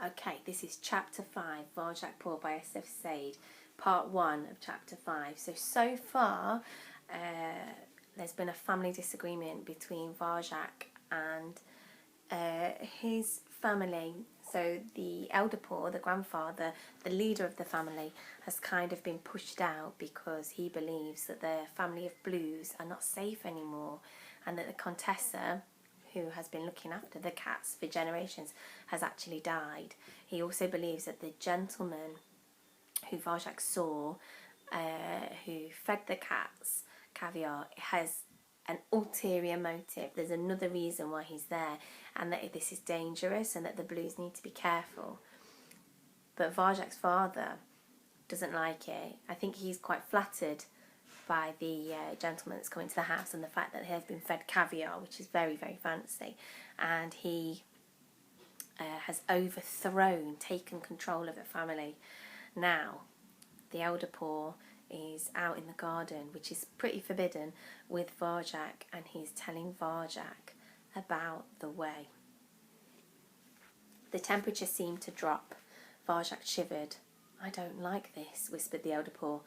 Okay, this is Chapter 5, Varjak Paw by S.F. Said, Part 1 of Chapter 5. So far, there's been a family disagreement between Varjak and his family. So the elder paw, the grandfather, the leader of the family, has kind of been pushed out because he believes that the family of blues are not safe anymore, and that the Contessa, who has been looking after the cats for generations, has actually died. He also believes that the gentleman who Varjak saw, who fed the cats caviar, has an ulterior motive. There's another reason why he's there, and that this is dangerous and that the blues need to be careful. But Varjak's father doesn't like it. I think he's quite flattered by the gentleman that's coming to the house and the fact that he has been fed caviar, which is very, very fancy, and he has taken control of the family. Now, the elder paw is out in the garden, which is pretty forbidden, with Varjak, and he's telling Varjak about the way. The temperature seemed to drop. Varjak shivered. "I don't like this," whispered the elder paw.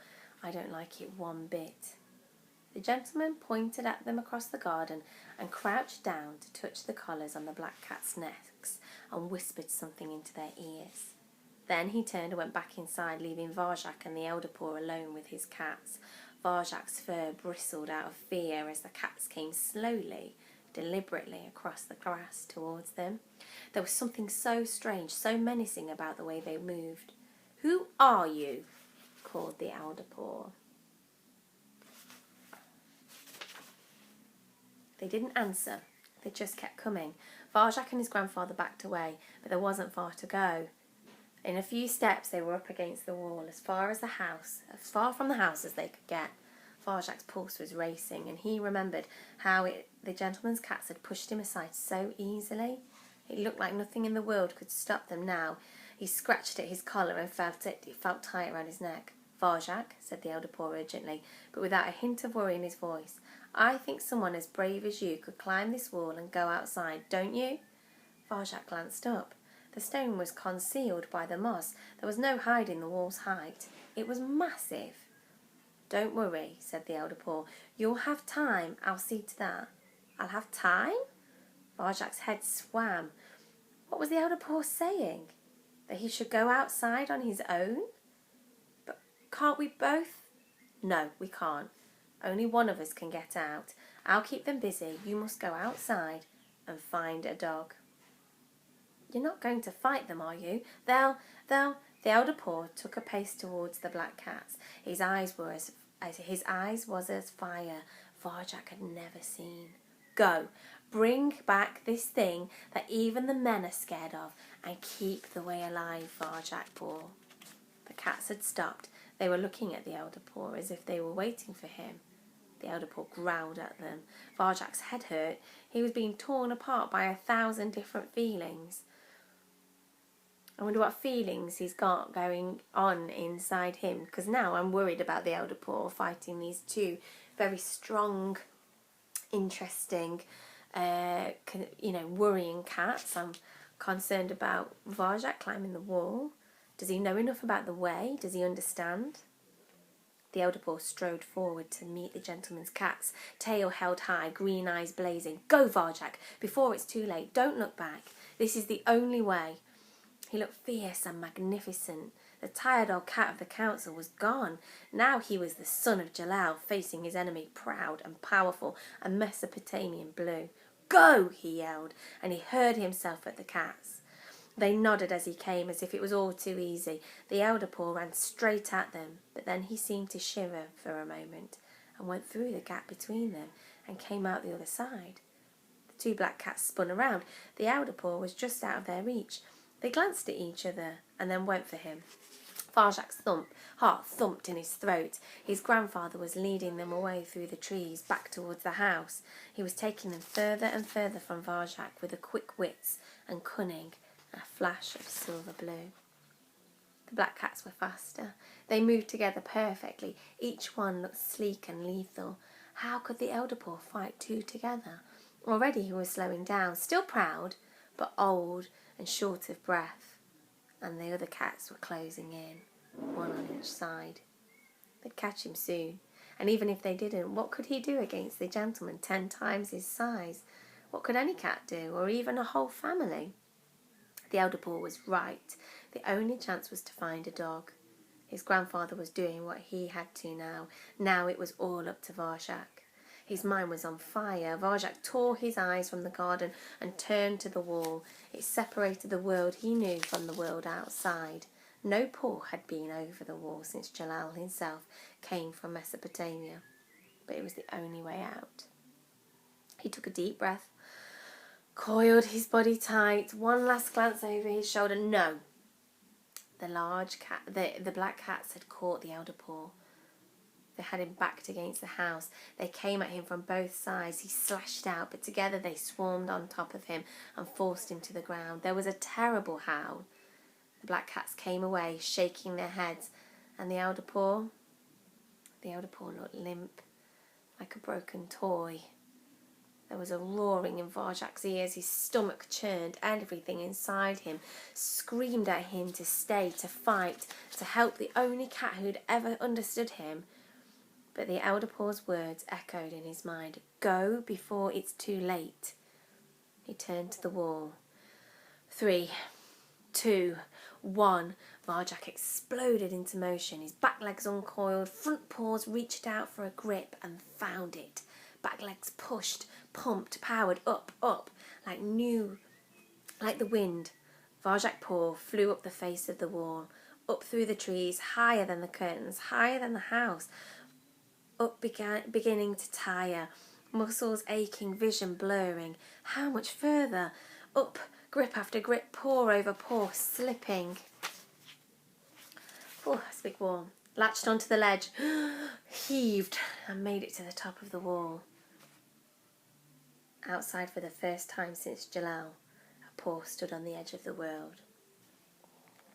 "I don't like it one bit." The gentleman pointed at them across the garden and crouched down to touch the collars on the black cats' necks and whispered something into their ears. Then he turned and went back inside, leaving Varjak and the elder paw alone with his cats. Varjak's fur bristled out of fear as the cats came slowly, deliberately across the grass towards them. There was something so strange, so menacing about the way they moved. "Who are you?" called the elder paw. They didn't answer. They just kept coming. Varjak and his grandfather backed away, but there wasn't far to go. In a few steps they were up against the wall, as far from the house as they could get. Varjak's pulse was racing, and he remembered how the gentleman's cats had pushed him aside so easily. It looked like nothing in the world could stop them now. He scratched at his collar and felt tight around his neck. "Varjak," said the elder paw urgently, but without a hint of worry in his voice, "I think someone as brave as you could climb this wall and go outside, don't you?" Varjak glanced up. The stone was concealed by the moss. There was no hiding the wall's height. It was massive. "Don't worry," said the elder paw. "You'll have time. I'll see to that." "I'll have time?" Varjak's head swam. What was the elder paw saying? That he should go outside on his own? "But can't we both?" "No, we can't. Only one of us can get out. I'll keep them busy. You must go outside and find a dog." "You're not going to fight them, are you? They'll... The elder paw took a pace towards the black cats. His eyes was as fire Varjak had never seen. "Go, bring back this thing that even the men are scared of, and keep the way alive, Varjak Paw." The cats had stopped. They were looking at the elder paw as if they were waiting for him. The elder paw growled at them. Varjak's head hurt. He was being torn apart by 1,000 different feelings. I wonder what feelings he's got going on inside him, because now I'm worried about the elder paw fighting these two very strong, interesting, worrying cats. I'm concerned about Varjak climbing the wall. Does he know enough about the way? Does he understand? The elder paw strode forward to meet the gentleman's cats, tail held high, green eyes blazing. "Go, Varjak, before it's too late. Don't look back. This is the only way." He looked fierce and magnificent. The tired old cat of the council was gone. Now he was the son of Jalal, facing his enemy, proud and powerful, a Mesopotamian blue. "Go!" he yelled, and he hurled himself at the cats. They nodded as he came, as if it was all too easy. The elder paw ran straight at them, but then he seemed to shiver for a moment and went through the gap between them and came out the other side. The two black cats spun around. The elder paw was just out of their reach. They glanced at each other and then went for him. Varjak's heart thumped in his throat. His grandfather was leading them away through the trees, back towards the house. He was taking them further and further from Varjak with a quick wits and cunning and a flash of silver blue. The black cats were faster. They moved together perfectly. Each one looked sleek and lethal. How could the elder paw fight two together? Already he was slowing down, still proud, but old and short of breath. and the other cats were closing in, one on each side. They'd catch him soon, and even if they didn't, what could he do against the gentleman 10 times his size? What could any cat do, or even a whole family? The elder Paw was right. The only chance was to find a dog. His grandfather was doing what he had to now. Now it was all up to Varjak. His mind was on fire. Varjak tore his eyes from the garden and turned to the wall. It separated the world he knew from the world outside. No paw had been over the wall since Jalal himself came from Mesopotamia, but it was the only way out. He took a deep breath, coiled his body tight, one last glance over his shoulder. No! The large cat, the black cats had caught the elder Paw. They had him backed against the house. They came at him from both sides. He slashed out, but together they swarmed on top of him and forced him to the ground. There was a terrible howl. The black cats came away, shaking their heads, and the elder Paw looked limp, like a broken toy. There was a roaring in Varjak's ears. His stomach churned. Everything inside him screamed at him to stay, to fight, to help the only cat who'd ever understood him. But the elder Paw's words echoed in his mind. Go before it's too late. He turned to the wall. 3, 2, 1. Varjak exploded into motion. His back legs uncoiled. Front paws reached out for a grip and found it. Back legs pushed, pumped, powered, up, like the wind. Varjak Paw flew up the face of the wall, up through the trees, higher than the curtains, higher than the house, up beginning to tire, muscles aching, vision blurring. How much further? Up, grip after grip, paw over paw, slipping. Oh, that's a big wall. Latched onto the ledge, heaved, and made it to the top of the wall. Outside for the first time since Jalal, a paw stood on the edge of the world.